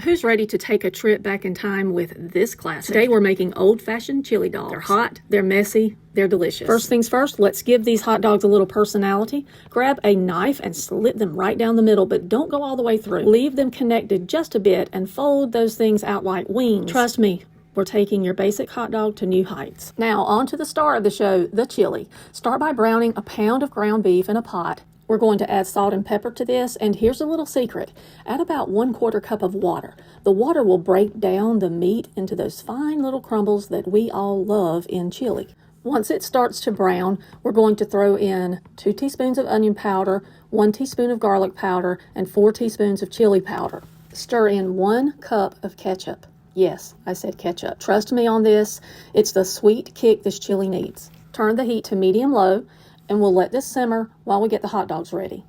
Who's ready to take a trip back in time with this classic? Today we're making old-fashioned chili dogs. They're hot, they're messy, they're delicious. First things first, let's give these hot dogs a little personality. Grab a knife and slit them right down the middle, but don't go all the way through. Leave them connected just a bit and fold those things out like wings. Trust me, we're taking your basic hot dog to new heights. Now, on to the star of the show, the chili. Start by browning a pound of ground beef in a pot. We're going to add salt and pepper to this, and here's a little secret. Add about 1/4 cup of water. The water will break down the meat into those fine little crumbles that we all love in chili. Once it starts to brown, we're going to throw in 2 teaspoons of onion powder, 1 teaspoon of garlic powder, and 4 teaspoons of chili powder. Stir in 1 cup of ketchup. Yes, I said ketchup. Trust me on this. It's the sweet kick this chili needs. Turn the heat to medium-low, and we'll let this simmer while we get the hot dogs ready.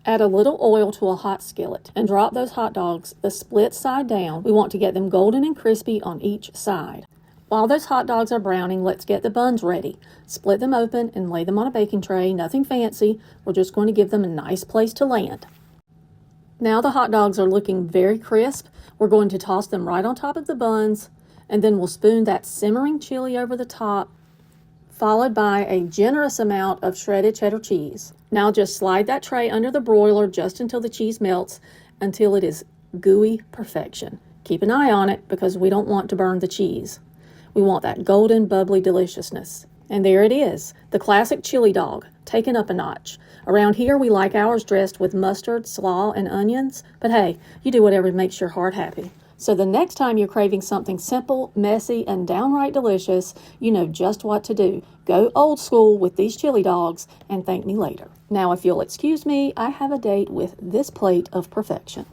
Add a little oil to a hot skillet and drop those hot dogs the split side down. We want to get them golden and crispy on each side. While those hot dogs are browning, let's get the buns ready. Split them open and lay them on a baking tray. Nothing fancy. We're just going to give them a nice place to land. Now the hot dogs are looking very crisp. We're going to toss them right on top of the buns, and then we'll spoon that simmering chili over the top, followed by a generous amount of shredded cheddar cheese. Now just slide that tray under the broiler just until the cheese melts, until it is gooey perfection. Keep an eye on it because we don't want to burn the cheese. We want that golden, bubbly deliciousness. And there it is, the classic chili dog, taken up a notch. Around here, we like ours dressed with mustard, slaw, and onions, but hey, you do whatever makes your heart happy. So the next time you're craving something simple, messy, and downright delicious, you know just what to do. Go old school with these chili dogs and thank me later. Now, if you'll excuse me, I have a date with this plate of perfection.